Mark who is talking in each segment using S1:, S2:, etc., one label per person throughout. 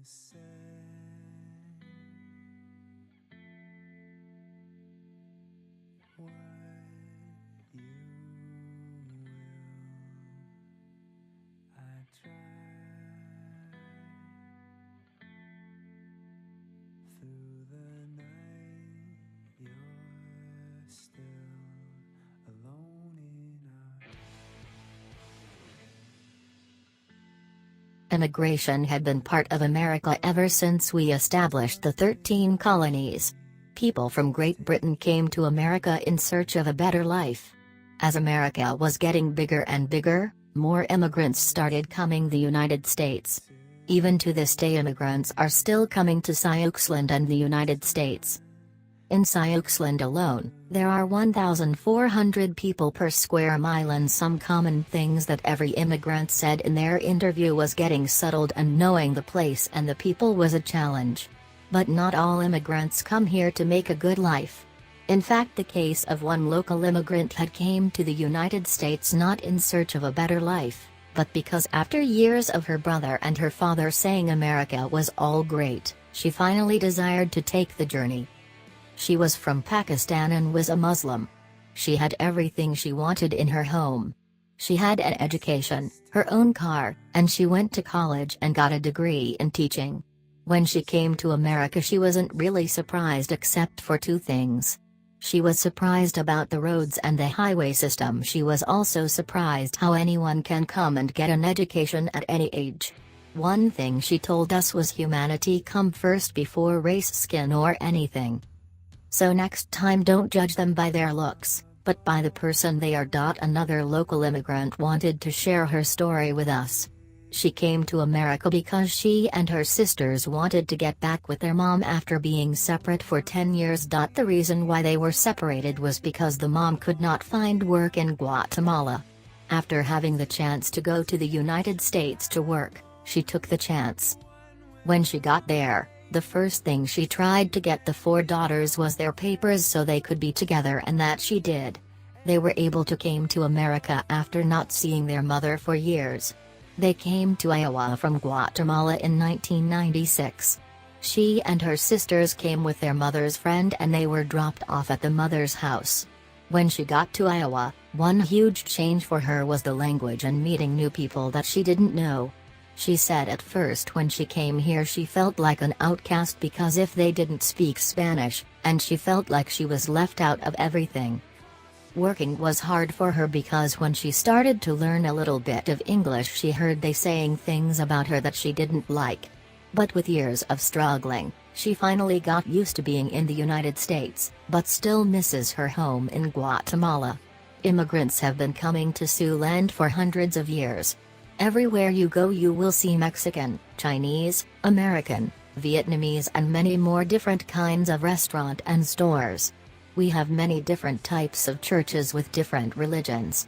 S1: said what you will. I tried through the night. You're still alone in our.
S2: Immigration had been part of America ever since we established the 13 colonies. People from Great Britain came to America in search of a better life. As America was getting bigger and bigger, more immigrants started coming to the United States. Even to this day immigrants are still coming to Siouxland and the United States. In Siouxland alone, there are 1,400 people per square mile, and some common things that every immigrant said in their interview was getting settled and knowing the place and the people was a challenge. But not all immigrants come here to make a good life. In fact, the case of one local immigrant had came to the United States not in search of a better life, but because after years of her brother and her father saying America was all great, she finally desired to take the journey. She was from Pakistan and was a Muslim. She had everything she wanted in her home. She had an education, her own car, and she went to college and got a degree in teaching. When she came to America, she wasn't really surprised except for two things. She was surprised about the roads and the highway system. She was also surprised how anyone can come and get an education at any age. One thing she told us was humanity come first before race, skin, or anything. So next time don't judge them by their looks, but by the person they are. Another local immigrant wanted to share her story with us. She came to America because she and her sisters wanted to get back with their mom after being separate for 10 years. The reason why they were separated was because the mom could not find work in Guatemala. After having the chance to go to the United States to work, she took the chance. When she got there, the first thing she tried to get the four daughters was their papers so they could be together, and that she did. They were able to came to America after not seeing their mother for years. They came to Iowa from Guatemala in 1996. She and her sisters came with their mother's friend and they were dropped off at the mother's house. When she got to Iowa, one huge change for her was the language and meeting new people that she didn't know. She said at first when she came here she felt like an outcast because if they didn't speak Spanish, and she felt like she was left out of everything. Working was hard for her because when she started to learn a little bit of English she heard they saying things about her that she didn't like. But with years of struggling, she finally got used to being in the United States, but still misses her home in Guatemala. Immigrants have been coming to Siouxland for hundreds of years. Everywhere you go you will see Mexican, Chinese, American, Vietnamese and many more different kinds of restaurant and stores. We have many different types of churches with different religions.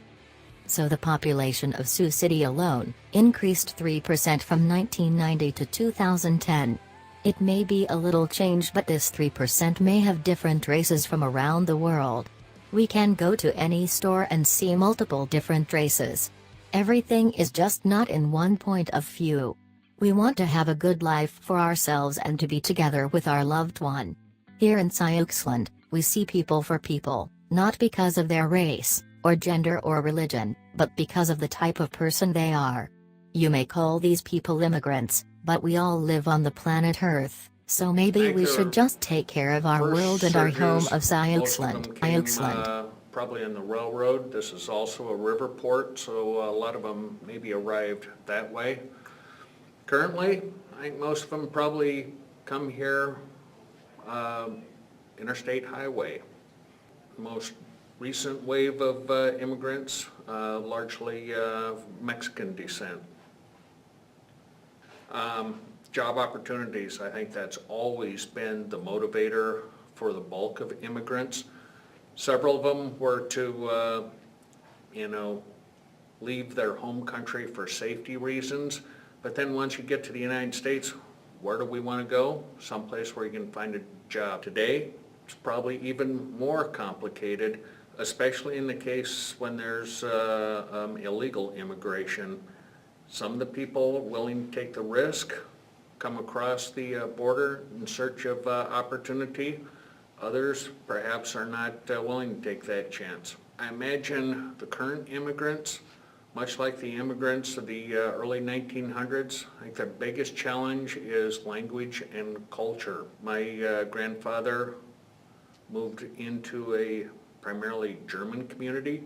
S2: So the population of Sioux City alone increased 3% from 1990 to 2010. It may be a little change, but this 3% may have different races from around the world. We can go to any store and see multiple different races. Everything is just not in one point of view. We want to have a good life for ourselves and to be together with our loved one. Here in Siouxland, we see people for people, not because of their race, or gender or religion, but because of the type of person they are. You may call these people immigrants, but we all live on the planet Earth, so maybe we should just take care of our world and our home of Siouxland.
S3: Probably on the railroad. This is also a river port, so a lot of them maybe arrived that way. Currently, I think most of them probably come here interstate highway. Most recent wave of immigrants, largely Mexican descent. Job opportunities, I think that's always been the motivator for the bulk of immigrants. Several of them were to, leave their home country for safety reasons. But then once you get to the United States, where do we want to go? Someplace where you can find a job. Today, it's probably even more complicated, especially in the case when there's illegal immigration. Some of the people willing to take the risk come across the border in search of opportunity. Others perhaps are not willing to take that chance. I imagine the current immigrants, much like the immigrants of the early 1900s, I think their biggest challenge is language and culture. My grandfather moved into a primarily German community.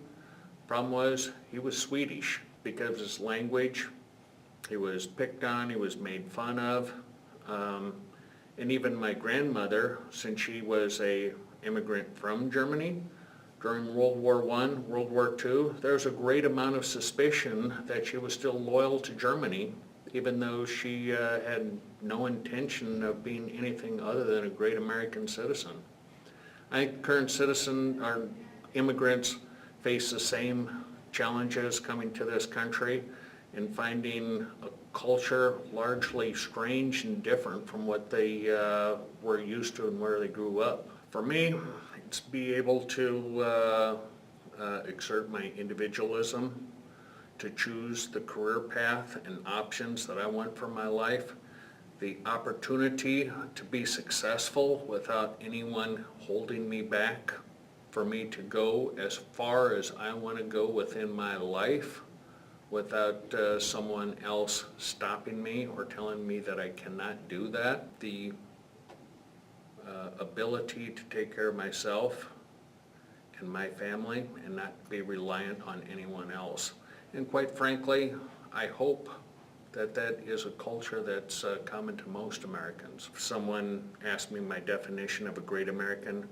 S3: Problem was, he was Swedish. Because of his language, he was picked on, he was made fun of. And even my grandmother, since she was a immigrant from Germany, during World War I, World War II, there was a great amount of suspicion that she was still loyal to Germany, even though she had no intention of being anything other than a great American citizen. I think current citizen or immigrants face the same challenges coming to this country and finding a culture largely strange and different from what they were used to and where they grew up. For me, it's be able to exert my individualism, to choose the career path and options that I want for my life, the opportunity to be successful without anyone holding me back, for me to go as far as I want to go within my life without someone else stopping me or telling me that I cannot do that. The ability to take care of myself and my family and not be reliant on anyone else. And quite frankly, I hope that that is a culture that's common to most Americans. If someone asked me my definition of a great American,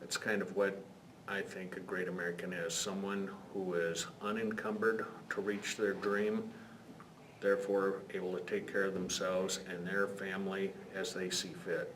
S3: it's kind of what I think a great American is. Someone who is unencumbered to reach their dream, therefore able to take care of themselves and their family as they see fit.